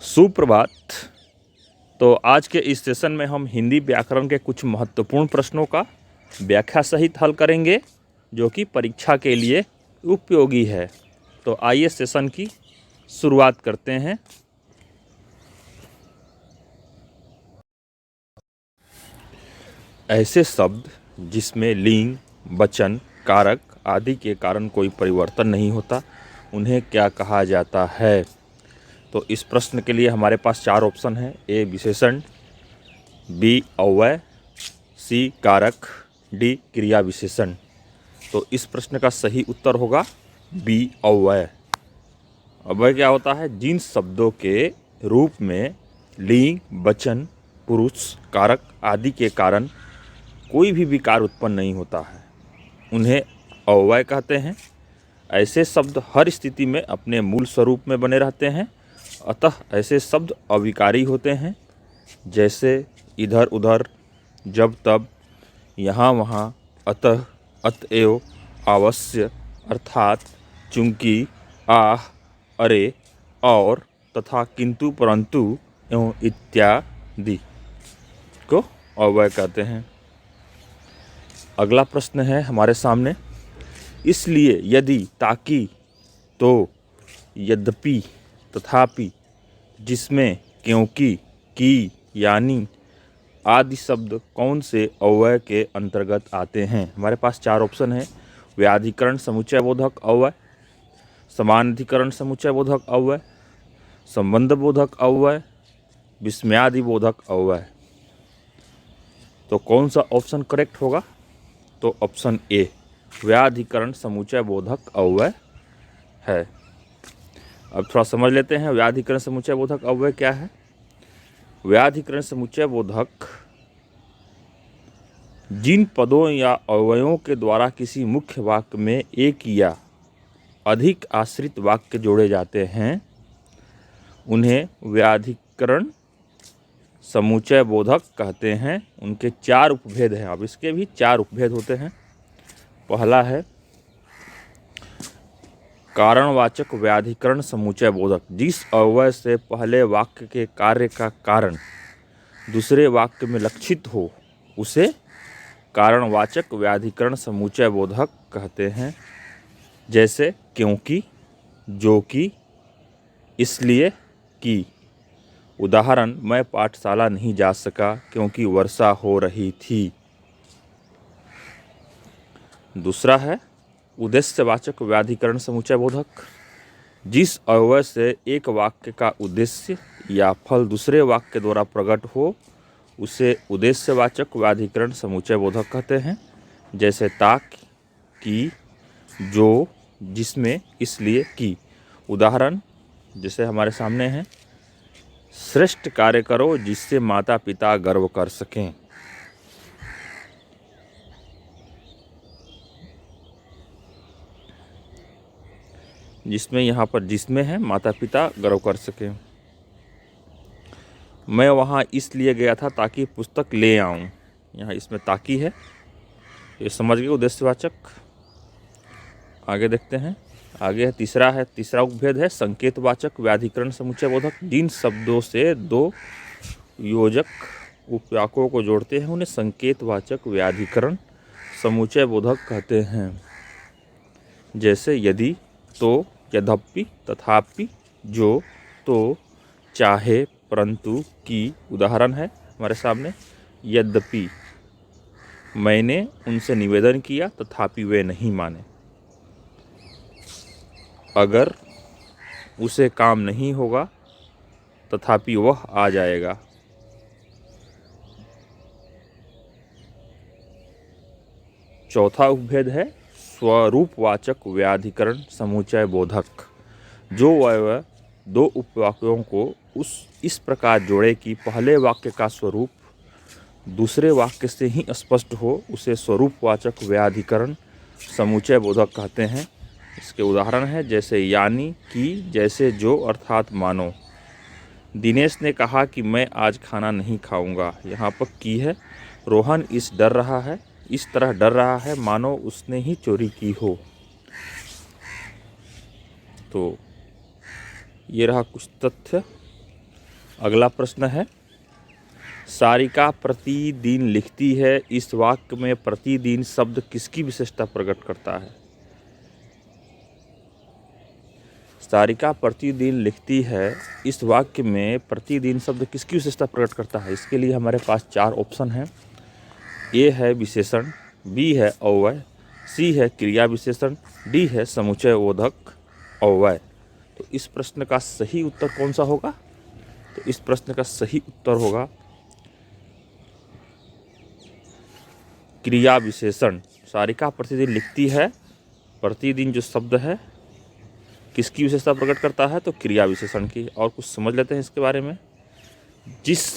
सुप्रभात। तो आज के इस सेशन में हम हिंदी व्याकरण के कुछ महत्वपूर्ण प्रश्नों का व्याख्या सहित हल करेंगे जो कि परीक्षा के लिए उपयोगी है। तो आइए सेशन की शुरुआत करते हैं। ऐसे शब्द जिसमें लिंग, वचन, कारक आदि के कारण कोई परिवर्तन नहीं होता, उन्हें क्या कहा जाता है? तो इस प्रश्न के लिए हमारे पास 4 ऑप्शन हैं। ए विशेषण, बी अव्यय, सी कारक, डी क्रिया विशेषण। तो इस प्रश्न का सही उत्तर होगा बी अव्यय। अव्यय क्या होता है? जिन शब्दों के रूप में लिंग, वचन, पुरुष, कारक आदि के कारण कोई भी विकार उत्पन्न नहीं होता है, उन्हें अव्यय कहते हैं। ऐसे शब्द हर स्थिति में अपने मूल स्वरूप में बने रहते हैं, अतः ऐसे शब्द अविकारी होते हैं। जैसे इधर उधर, जब तब, यहाँ वहाँ, अतः, अतएव, अवश्य, अर्थात, चूंकि, आह, अरे, और, तथा, किंतु, परंतु एवं इत्यादि को अव्यय कहते हैं। अगला प्रश्न है हमारे सामने। इसलिए, यदि, ताकि, तो, यद्यपि, तथापि, जिसमें, क्योंकि, की, यानी आदि शब्द कौन से अव्यय के अंतर्गत आते हैं? हमारे पास 4 ऑप्शन है। व्याधिकरण समुच्चय बोधक अव्यय, समानाधिकरण समुच्चय बोधक अव्यय, संबंध बोधक अव्यय, विस्मयादि बोधक अव्यय। तो कौन सा ऑप्शन करेक्ट होगा? तो ऑप्शन ए, व्याधिकरण समुच्चय बोधक अव्यय है। अब थोड़ा समझ लेते हैं व्याधिकरण समुच्चय बोधक अव्यय क्या है। व्याधिकरण समुच्चय बोधक जिन पदों या अवयवों के द्वारा किसी मुख्य वाक्य में एक या अधिक आश्रित वाक्य जोड़े जाते हैं, उन्हें व्याधिकरण समुच्चय बोधक कहते हैं। उनके 4 उपभेद हैं। अब इसके भी 4 उपभेद होते हैं। पहला है कारणवाचक व्याधिकरण समुच्चय बोधक, जिस अव्यय से पहले वाक्य के कार्य का कारण दूसरे वाक्य में लक्षित हो उसे कारणवाचक व्याधिकरण समुच्चय बोधक कहते हैं। जैसे क्योंकि, जो कि, इसलिए कि। उदाहरण, मैं पाठशाला नहीं जा सका क्योंकि वर्षा हो रही थी। दूसरा है उद्देश्यवाचक व्याधिकरण समुच्चय बोधक, जिस अव्यय से एक वाक्य का उद्देश्य या फल दूसरे वाक्य द्वारा प्रकट हो उसे उद्देश्यवाचक व्याधिकरण समुच्चय बोधक कहते हैं। जैसे ताक, की, जो, जिसमें, इसलिए कि। उदाहरण जैसे हमारे सामने हैं, श्रेष्ठ कार्य करो जिससे माता पिता गर्व कर सकें। जिसमें यहाँ पर जिसमें है माता पिता गर्व कर सकें। मैं वहाँ इसलिए गया था ताकि पुस्तक ले आऊँ। यहाँ इसमें ताकि है, ये समझ गए उद्देश्यवाचक। आगे देखते हैं। आगे है तीसरा उपभेद है संकेतवाचक व्याधिकरण समुच्चय बोधक, जिन शब्दों से 2 योजक उपवाक्यों को जोड़ते हैं उन्हें संकेतवाचक व्याधिकरण समुच्चय बोधक कहते हैं। जैसे यदि, तो, यद्यपि, तथापि, जो, तो, चाहे, परंतु, की। उदाहरण है हमारे सामने, यद्यपि मैंने उनसे निवेदन किया तथापि वे नहीं माने। अगर उसे काम नहीं होगा तथापि वह आ जाएगा। चौथा उपभेद है स्वरूपवाचक व्याधिकरण समुच्चय बोधक, जो अव्यय 2 उपवाक्यों को इस प्रकार जोड़े कि पहले वाक्य का स्वरूप दूसरे वाक्य से ही स्पष्ट हो उसे स्वरूपवाचक व्याधिकरण समुच्चय बोधक कहते हैं। इसके उदाहरण है जैसे यानी, कि, जैसे, जो, अर्थात, मानो। दिनेश ने कहा कि मैं आज खाना नहीं खाऊंगा। यहाँ पर की है। रोहन इस तरह डर रहा है मानो उसने ही चोरी की हो। तो ये रहा कुछ तथ्य। अगला प्रश्न है, सारिका प्रतिदिन लिखती है, इस वाक्य में प्रतिदिन शब्द किसकी विशेषता प्रकट करता है? सारिका प्रतिदिन लिखती है, इस वाक्य में प्रतिदिन शब्द किसकी विशेषता प्रकट करता है? इसके लिए हमारे पास 4 ऑप्शन हैं। ए है विशेषण, बी है अव्यय, सी है क्रिया विशेषण, डी है समुच्चयबोधक अव्यय। तो इस प्रश्न का सही उत्तर कौन सा होगा? तो इस प्रश्न का सही उत्तर होगा क्रिया विशेषण। सारिका प्रतिदिन लिखती है, प्रतिदिन जो शब्द है किसकी विशेषता प्रकट करता है? तो क्रिया विशेषण की। और कुछ समझ लेते हैं इसके बारे में। जिस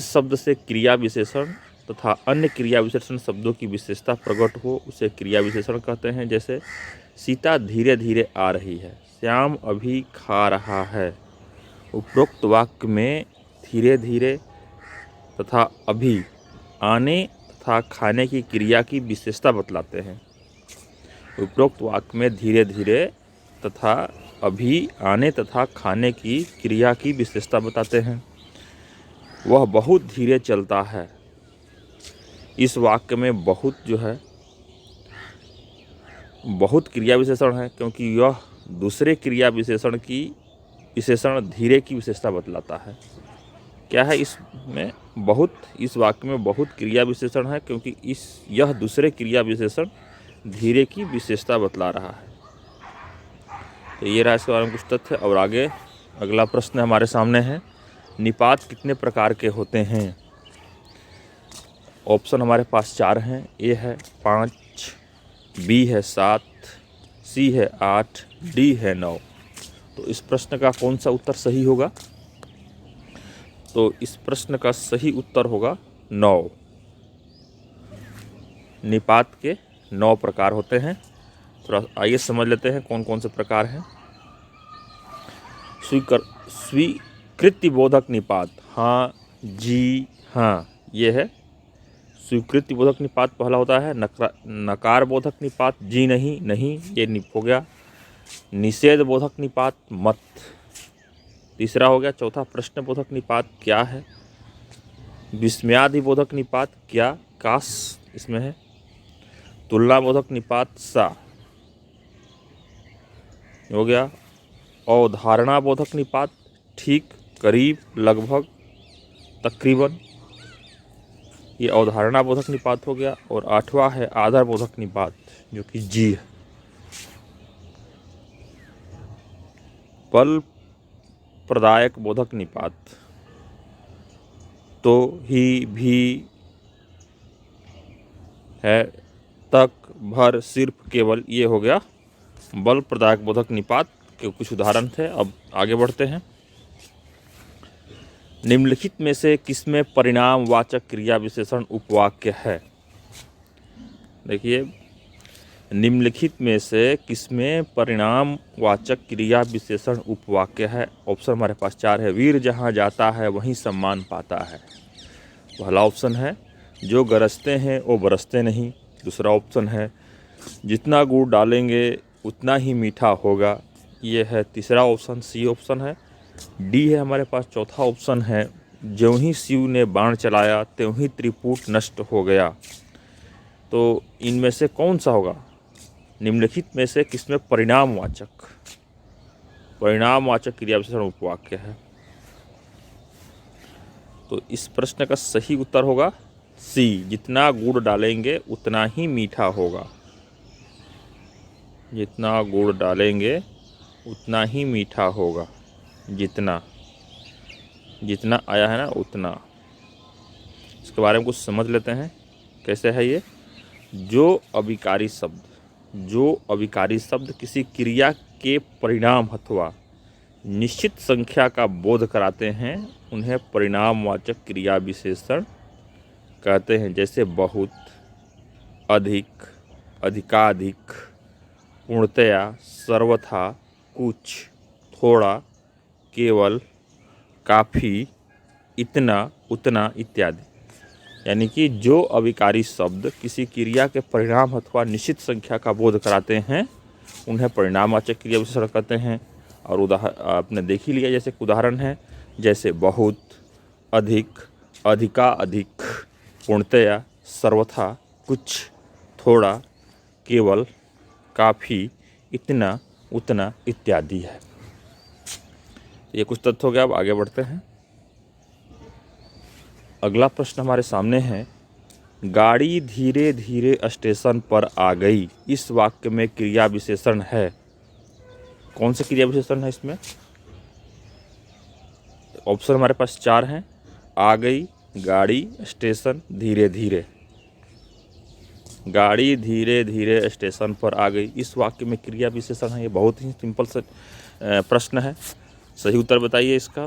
शब्द से क्रिया विशेषण तथा अन्य क्रिया विशेषण शब्दों की विशेषता प्रकट हो उसे क्रिया विशेषण कहते हैं। जैसे सीता धीरे धीरे आ रही है, श्याम अभी खा रहा है। उपरोक्त वाक्य में धीरे धीरे तथा अभी आने तथा खाने की क्रिया की विशेषता बतलाते हैं। उपरोक्त वाक्य में धीरे धीरे तथा अभी आने तथा खाने की क्रिया की विशेषता बताते हैं। वह बहुत धीरे चलता है। इस वाक्य में बहुत जो है बहुत क्रिया विशेषण है, क्योंकि यह दूसरे क्रिया विशेषण धीरे की विशेषता बतलाता है। क्या है इसमें? बहुत। इस वाक्य में बहुत क्रिया विशेषण है, क्योंकि यह दूसरे क्रिया विशेषण धीरे की विशेषता बतला रहा है। तो ये रहा इसके बारे में कुछ तथ्य। और आगे अगला प्रश्न हमारे सामने है, निपात कितने प्रकार के होते हैं? ऑप्शन हमारे पास 4 हैं। ए है 5, बी है 7, सी है 8, डी है 9। तो इस प्रश्न का कौन सा उत्तर सही होगा? तो इस प्रश्न का सही उत्तर होगा 9। निपात के 9 प्रकार होते हैं। थोड़ा आइए समझ लेते हैं कौन कौन से प्रकार हैं। स्वीकृति बोधक निपात, हाँ, जी, हाँ, ये है स्वीकृति बोधक निपात पहला होता है। नकार बोधक निपात, जी नहीं, नहीं, ये हो गया। निषेध बोधक निपात, मत, तीसरा हो गया। चौथा प्रश्न बोधक निपात, क्या है। विस्मयादि बोधक निपात, क्या, काश इसमें है। तुलना बोधक निपात, सा हो गया। अवधारणा बोधक निपात, ठीक, करीब, लगभग, तकरीबन, ये अवधारणा बोधक निपात हो गया। और 8वां है आधार बोधक निपात, जो कि जी है। बल प्रदायक बोधक निपात, तो, ही, भी, है, तक, भर, सिर्फ, केवल, ये हो गया बल प्रदायक बोधक निपात के कुछ उदाहरण थे। अब आगे बढ़ते हैं। निम्नलिखित में से किसमें परिणामवाचक क्रिया विशेषण उपवाक्य है? देखिए, निम्नलिखित में से किसमें परिणामवाचक क्रिया विशेषण उपवाक्य है? ऑप्शन हमारे पास 4 है। वीर जहाँ जाता है वहीं सम्मान पाता है, पहला ऑप्शन है। जो गरजते हैं वो बरसते नहीं, दूसरा ऑप्शन है। जितना गुड़ डालेंगे उतना ही मीठा होगा, ये है तीसरा ऑप्शन, सी ऑप्शन है। डी है हमारे पास चौथा ऑप्शन है। ज्यों ही शिव ने बाण चलाया त्यों ही त्रिपुट नष्ट हो गया। तो इनमें से कौन सा होगा? निम्नलिखित में से किसमें परिणामवाचक क्रिया विशेषण उपवाक्य है? तो इस प्रश्न का सही उत्तर होगा सी, जितना गुड़ डालेंगे उतना ही मीठा होगा। जितना गुड़ डालेंगे उतना ही मीठा होगा। जितना आया है ना, उतना। इसके बारे में कुछ समझ लेते हैं, कैसे है ये। जो अविकारी शब्द किसी क्रिया के परिणाम अथवा निश्चित संख्या का बोध कराते हैं उन्हें परिणामवाचक क्रिया विशेषण कहते हैं। जैसे बहुत, अधिक, अधिकाधिक, पूर्णतया, सर्वथा, कुछ, थोड़ा, केवल, काफ़ी, इतना, उतना इत्यादि। यानी कि जो अविकारी शब्द किसी क्रिया के परिणाम अथवा निश्चित संख्या का बोध कराते हैं उन्हें परिणामवाचक क्रिया विशेषण कहते हैं। और आपने देख ही लिया, जैसे एक उदाहरण है, जैसे बहुत, अधिक, अधिका अधिक, पूर्णतया, सर्वथा, कुछ, थोड़ा, केवल, काफ़ी, इतना, उतना इत्यादि है। ये कुछ तथ्य हो गया। अब आगे बढ़ते हैं। अगला प्रश्न हमारे सामने है, गाड़ी धीरे धीरे स्टेशन पर आ गई, इस वाक्य में क्रिया विशेषण है। कौन से क्रिया विशेषण है इसमें? ऑप्शन हमारे पास 4 हैं। आ गई, गाड़ी, स्टेशन, धीरे धीरे। गाड़ी धीरे धीरे स्टेशन पर आ गई, इस वाक्य में क्रिया विशेषण है। ये बहुत ही सिंपल से प्रश्न है। सही उत्तर बताइए इसका।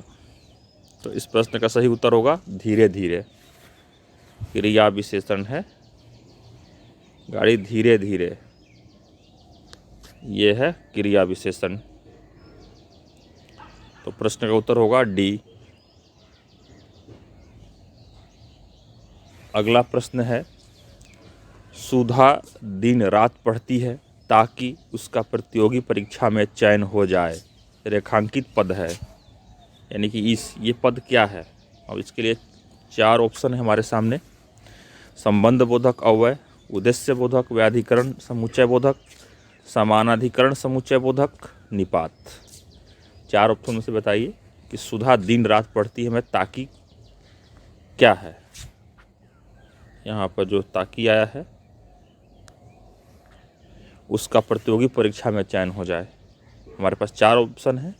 तो इस प्रश्न का सही उत्तर होगा धीरे धीरे। क्रिया विशेषण है गाड़ी धीरे धीरे, ये है क्रिया विशेषण। तो प्रश्न का उत्तर होगा डी। अगला प्रश्न है, सुधा दिन रात पढ़ती है ताकि उसका प्रतियोगी परीक्षा में चयन हो जाए। रेखांकित पद है, यानी कि ये पद क्या है? अब इसके लिए 4 ऑप्शन है हमारे सामने। संबंध बोधक अव्यय, उद्देश्य बोधक, व्याधिकरण समुच्चय बोधक, समानाधिकरण समुच्चय बोधक, निपात। 4 ऑप्शन में से बताइए कि सुधा दिन रात पढ़ती है में ताकि क्या है? यहाँ पर जो ताकि आया है उसका प्रतियोगी परीक्षा में चयन हो जाए। हमारे पास 4 ऑप्शन है।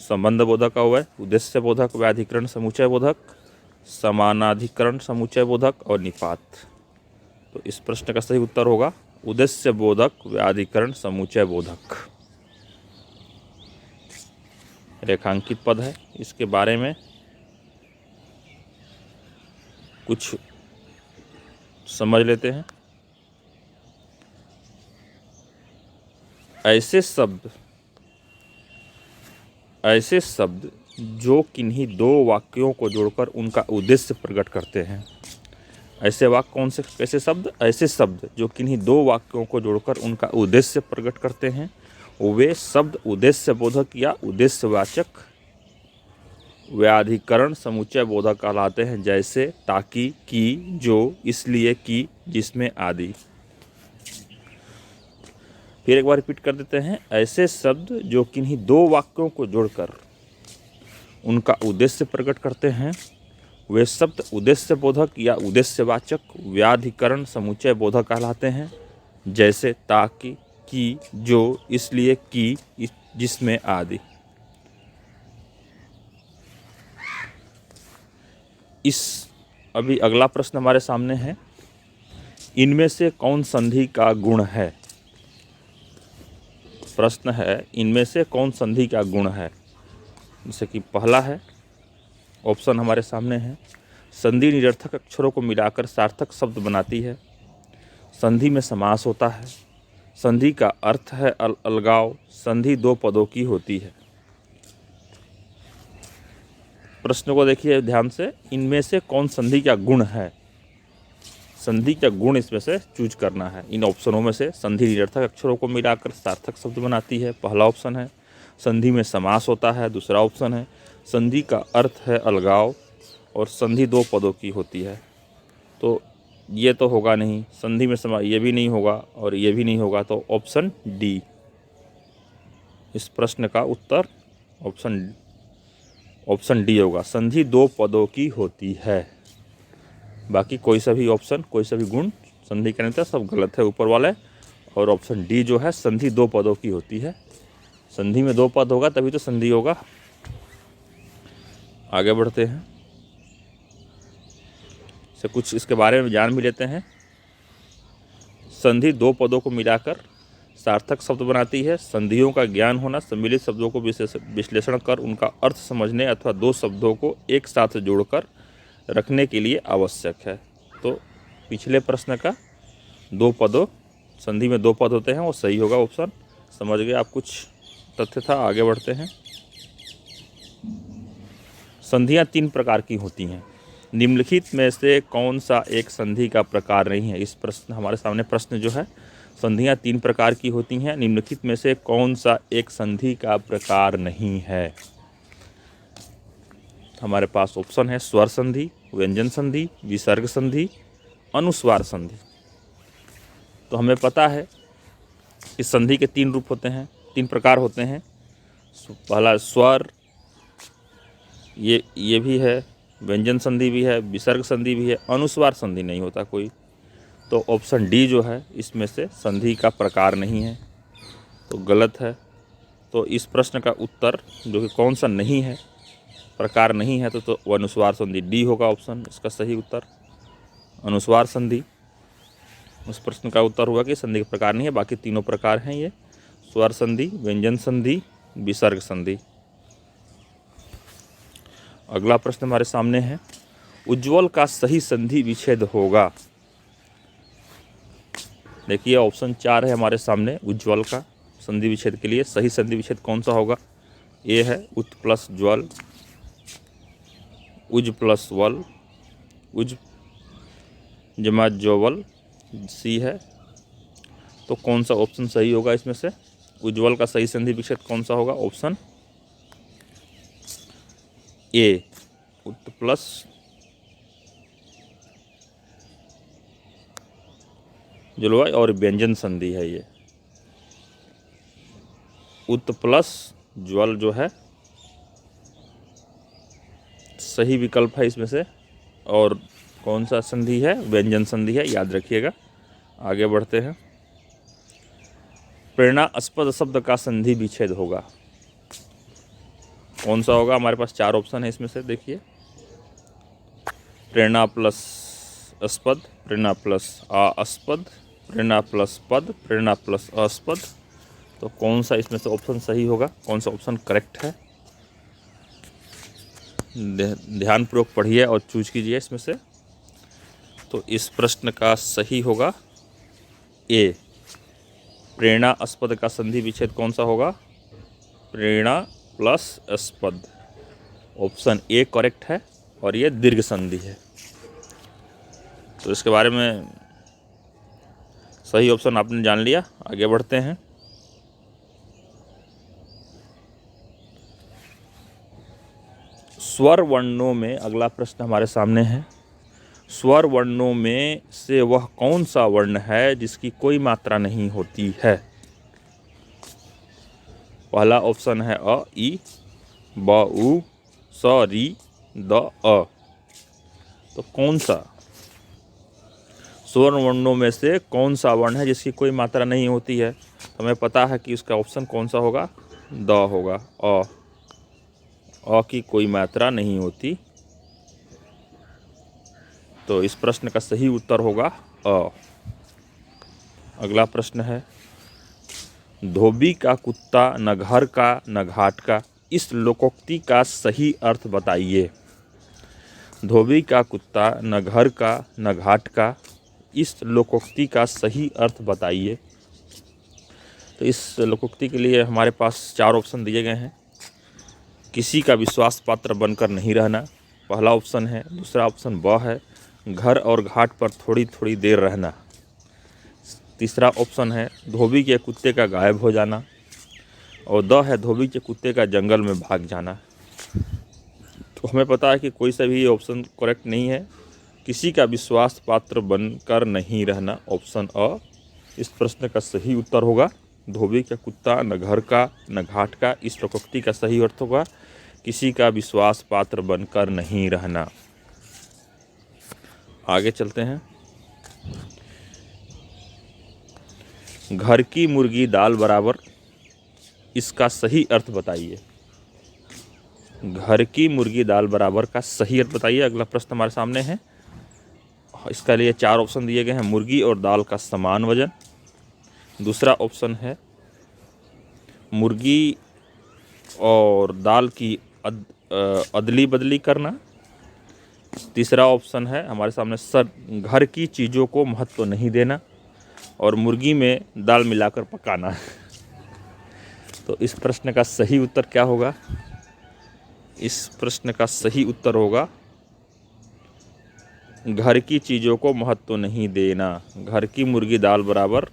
संबंध बोधक अव्यय, उद्देश्य बोधक, व्याधिकरण समुच्चय बोधक, समानाधिकरण समुच्चय बोधक और निपात। तो इस प्रश्न का सही उत्तर होगा उद्देश्य बोधक, व्याधिकरण समुच्चय बोधक। रेखांकित पद है, इसके बारे में कुछ समझ लेते हैं। ऐसे शब्द जो किन्हीं 2 वाक्यों को जोड़कर उनका उद्देश्य प्रकट करते हैं। ऐसे वाक्य कौन से, कैसे शब्द? ऐसे शब्द जो किन्हीं 2 वाक्यों को जोड़कर उनका उद्देश्य प्रकट करते हैं, वे शब्द उद्देश्य बोधक या उद्देश्यवाचक व्याधिकरण समुच्चय बोधक कहलाते हैं। जैसे ताकि, कि, जो, इसलिए कि, जिसमें आदि। फिर एक बार रिपीट कर देते हैं। ऐसे शब्द जो किन्हीं 2 वाक्यों को जोड़कर उनका उद्देश्य प्रकट करते हैं, वे शब्द उद्देश्य बोधक या उद्देश्यवाचक व्याधिकरण समुच्चय बोधक कहलाते हैं। जैसे ताकि, कि, जो, इसलिए कि, जिसमें आदि। अभी अगला प्रश्न हमारे सामने है, इनमें से कौन संधि का गुण है? प्रश्न है, इनमें से कौन संधि का गुण है? जैसे कि पहला है, ऑप्शन हमारे सामने है, संधि निरर्थक अक्षरों को मिलाकर सार्थक शब्द बनाती है। संधि में समास होता है। संधि का अर्थ है अलगाव। संधि 2 पदों की होती है। प्रश्न को देखिए ध्यान से। इनमें से कौन संधि का गुण है? संधि का गुण इसमें से चूज करना है। इन ऑप्शनों में से संधि निरर्थक अक्षरों को मिलाकर सार्थक शब्द बनाती है, पहला ऑप्शन है। संधि में समास होता है, दूसरा ऑप्शन है। संधि का अर्थ है अलगाव और संधि 2 पदों की होती है। तो ये तो होगा नहीं, संधि में समास ये भी नहीं होगा और ये भी नहीं होगा। तो ऑप्शन डी, इस प्रश्न का उत्तर ऑप्शन डी होगा। संधि 2 पदों की होती है। बाकी कोई सा भी ऑप्शन, कोई सा भी गुण संधि का नहीं था, सब गलत है ऊपर वाले। और ऑप्शन डी जो है संधि 2 पदों की होती है। संधि में 2 पद होगा तभी तो संधि होगा। आगे बढ़ते हैं, से कुछ इसके बारे में जान भी लेते हैं। संधि 2 पदों को मिलाकर सार्थक शब्द बनाती है। संधियों का ज्ञान होना सम्मिलित शब्दों को विश्लेषण कर उनका अर्थ समझने अथवा 2 शब्दों को एक साथ जोड़कर रखने के लिए आवश्यक है। तो पिछले प्रश्न का 2 पदों, संधि में 2 पद होते हैं, वो सही होगा ऑप्शन। समझ गए आप? कुछ तथ्य था। आगे बढ़ते हैं। संधियां 3 प्रकार की होती हैं। निम्नलिखित में से कौन सा एक संधि का प्रकार नहीं है? इस प्रश्न हमारे सामने प्रश्न जो है, संधियाँ 3 प्रकार की होती हैं, निम्नलिखित में से कौन सा एक संधि का प्रकार नहीं है? हमारे पास ऑप्शन है स्वर संधि, व्यंजन संधि, विसर्ग संधि, अनुस्वार संधि। तो हमें पता है इस संधि के 3 रूप होते हैं, 3 प्रकार होते हैं। पहला स्वर, ये भी है, व्यंजन संधि भी है, विसर्ग संधि भी है, अनुस्वार संधि नहीं होता कोई। तो ऑप्शन डी जो है इसमें से संधि का प्रकार नहीं है, तो गलत है। तो इस प्रश्न का उत्तर जो कि कौन सा नहीं है, प्रकार नहीं है, तो वो अनुस्वार संधि, डी होगा ऑप्शन इसका सही उत्तर, अनुस्वार संधि। उस प्रश्न का उत्तर हुआ कि संधि का प्रकार नहीं है, बाकी तीनों प्रकार हैं ये, स्वर संधि, व्यंजन संधि, विसर्ग संधि। अगला प्रश्न हमारे सामने है, उज्ज्वल का सही संधि विच्छेद होगा। देखिए ऑप्शन 4 है हमारे सामने, उज्ज्वल का संधि विच्छेद के लिए सही संधि विच्छेद कौन सा होगा? ए है उत प्लस ज्वल, उज प्लस वल, उज जमा जोवल, सी है। तो कौन सा ऑप्शन सही होगा इसमें से? उज्ज्वल का सही संधि विच्छेद कौन सा होगा? ऑप्शन ए, उत प्लस जुलवा और व्यंजन संधि है ये। उत प्लस ज्वल जो है सही विकल्प है इसमें से, और कौन सा संधि है? व्यंजन संधि है, याद रखिएगा। आगे बढ़ते हैं, प्रेरणास्पद शब्द का संधि विच्छेद होगा, कौन सा होगा? हमारे पास 4 ऑप्शन है इसमें से, देखिए, प्रेरणा प्लस अस्पद, प्रेरणा प्लस अस्पद, प्रेरणा प्लस पद, प्रेरणा प्लस अस्पद। तो कौन सा इसमें से ऑप्शन सही होगा? कौन सा ऑप्शन करेक्ट है? ध्यानपूर्वक पढ़िए और चूज कीजिए इसमें से। तो इस प्रश्न का सही होगा ए, प्रेरणास्पद का संधि विच्छेद कौन सा होगा? प्रेरणा प्लस अस्पद, ऑप्शन ए करेक्ट है, और ये दीर्घ संधि है। तो इसके बारे में सही ऑप्शन आपने जान लिया। आगे बढ़ते हैं, स्वर वर्णों में अगला प्रश्न हमारे सामने है, स्वर वर्णों में से वह कौन सा वर्ण है जिसकी कोई मात्रा नहीं होती है? पहला ऑप्शन है अ, ई, ब, उ, स, री, द, अ। तो कौन सा स्वर वर्णों में से कौन सा वर्ण है जिसकी कोई मात्रा नहीं होती है? तो हमें पता है कि उसका ऑप्शन कौन सा होगा? द होगा, अ की कोई मात्रा नहीं होती। तो इस प्रश्न का सही उत्तर होगा अ। अगला प्रश्न है, धोबी का कुत्ता न घर का न घाट का, इस लोकोक्ति का सही अर्थ बताइए। धोबी का कुत्ता न घर का न घाट का, इस लोकोक्ति का सही अर्थ बताइए। तो इस लोकोक्ति के लिए हमारे पास 4 ऑप्शन दिए गए हैं। किसी का विश्वास पात्र बनकर नहीं रहना, पहला ऑप्शन है। दूसरा ऑप्शन ब है, घर और घाट पर थोड़ी थोड़ी देर रहना। तीसरा ऑप्शन है, धोबी के कुत्ते का गायब हो जाना। और द है, धोबी के कुत्ते का जंगल में भाग जाना। तो हमें पता है कि कोई सा भी ऑप्शन करेक्ट नहीं है। किसी का विश्वास पात्र बनकर नहीं रहना, ऑप्शन अ इस प्रश्न का सही उत्तर होगा। धोबी का कुत्ता न घर का न घाट का, इस लोकोक्ति का सही अर्थ होगा किसी का विश्वास पात्र बनकर नहीं रहना। आगे चलते हैं, घर की मुर्गी दाल बराबर, इसका सही अर्थ बताइए। घर की मुर्गी दाल बराबर का सही अर्थ बताइए। अगला प्रश्न हमारे सामने है, इसका लिए 4 ऑप्शन दिए गए हैं। मुर्गी और दाल का समान वजन। दूसरा ऑप्शन है, मुर्गी और दाल की अदली बदली करना। तीसरा ऑप्शन है हमारे सामने, घर की चीज़ों को महत्व नहीं देना। और मुर्गी में दाल मिलाकर पकाना। तो इस प्रश्न का सही उत्तर क्या होगा? इस प्रश्न का सही उत्तर होगा, घर की चीज़ों को महत्व नहीं देना। घर की मुर्गी दाल बराबर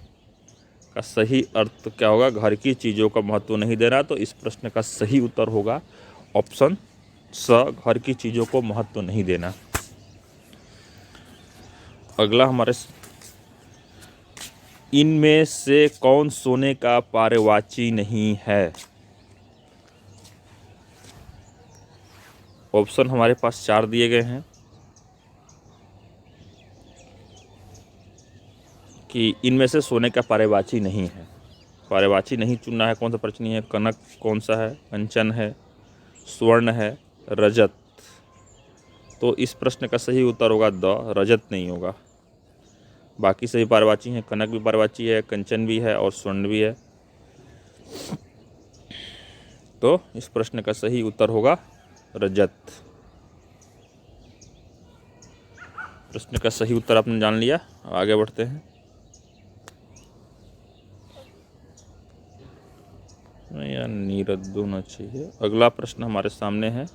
का सही अर्थ क्या होगा? घर की चीज़ों का महत्व नहीं देना। तो इस प्रश्न का सही उत्तर होगा ऑप्शन स, घर की चीज़ों को महत्व नहीं देना। अगला हमारे इनमें से कौन सोने का पर्यायवाची नहीं है? ऑप्शन हमारे पास 4 दिए गए हैं कि इनमें से सोने का पर्यायवाची नहीं है। पर्यायवाची नहीं चुनना है, कौन सा प्रश्न नहीं है। कनक कौन सा है? कंचन है, स्वर्ण है, रजत। तो इस प्रश्न का सही उत्तर होगा द, रजत नहीं होगा। बाकी सभी पर्यायवाची हैं, कनक भी पर्यायवाची है, कंचन भी है और स्वर्ण भी है। तो इस प्रश्न का सही उत्तर होगा रजत। प्रश्न का सही उत्तर आपने जान लिया। आगे बढ़ते हैं। यार नीरद होना चाहिए। अगला प्रश्न हमारे सामने है,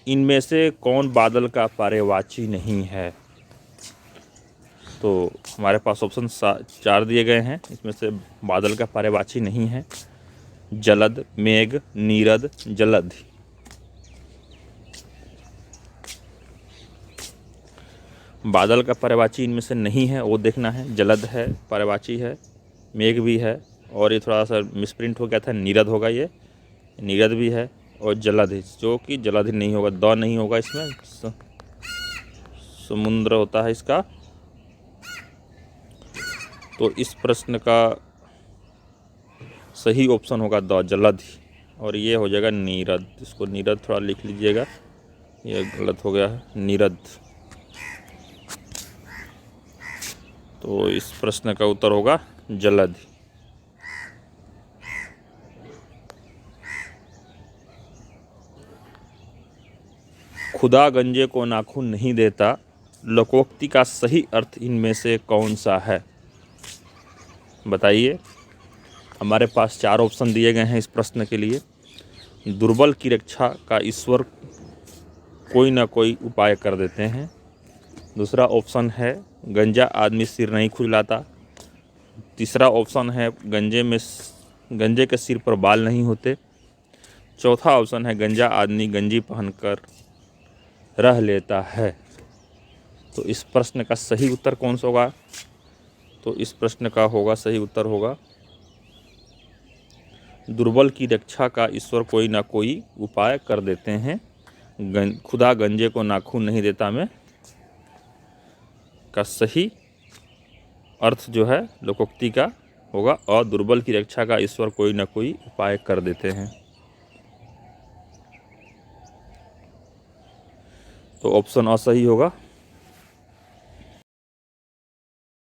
इनमें से कौन बादल का पर्यायवाची नहीं है? तो हमारे पास ऑप्शन 4 दिए गए हैं। इसमें से बादल का पर्यायवाची नहीं है जलद, मेघ, नीरद, जलधि। बादल का पर्यायवाची इनमें से नहीं है, वो देखना है। जलद है, पर्यायवाची है, मेघ भी है, और ये थोड़ा सा मिसप्रिंट हो गया था, नीरद होगा। ये नीरद भी है और जलधि, जो कि जलधि नहीं होगा, द नहीं होगा इसमें। समुद्र होता है इसका। तो इस प्रश्न का सही ऑप्शन होगा द, जलधि, और ये हो जाएगा नीरद। इसको नीरद थोड़ा लिख लीजिएगा, ये गलत हो गया है, नीरद। तो इस प्रश्न का उत्तर होगा जलधि। खुदा गंजे को नाखून नहीं देता, लोकोक्ति का सही अर्थ इनमें से कौन सा है? बताइए। हमारे पास 4 ऑप्शन दिए गए हैं इस प्रश्न के लिए। दुर्बल की रक्षा का ईश्वर कोई ना कोई उपाय कर देते हैं। दूसरा ऑप्शन है गंजा आदमी सिर नहीं खुजलाता। तीसरा ऑप्शन है गंजे के सिर पर बाल नहीं होते। चौथा ऑप्शन है गंजा आदमी गंजी पहनकर रह लेता है। तो इस प्रश्न का सही उत्तर कौन सा होगा? तो इस प्रश्न का सही उत्तर होगा दुर्बल की रक्षा का ईश्वर कोई ना कोई उपाय कर देते हैं। खुदा गंजे को नाखून नहीं देता में का सही अर्थ जो है लोकोक्ति का होगा, और दुर्बल की रक्षा का ईश्वर कोई ना कोई उपाय कर देते हैं। तो ऑप्शन अ सही होगा।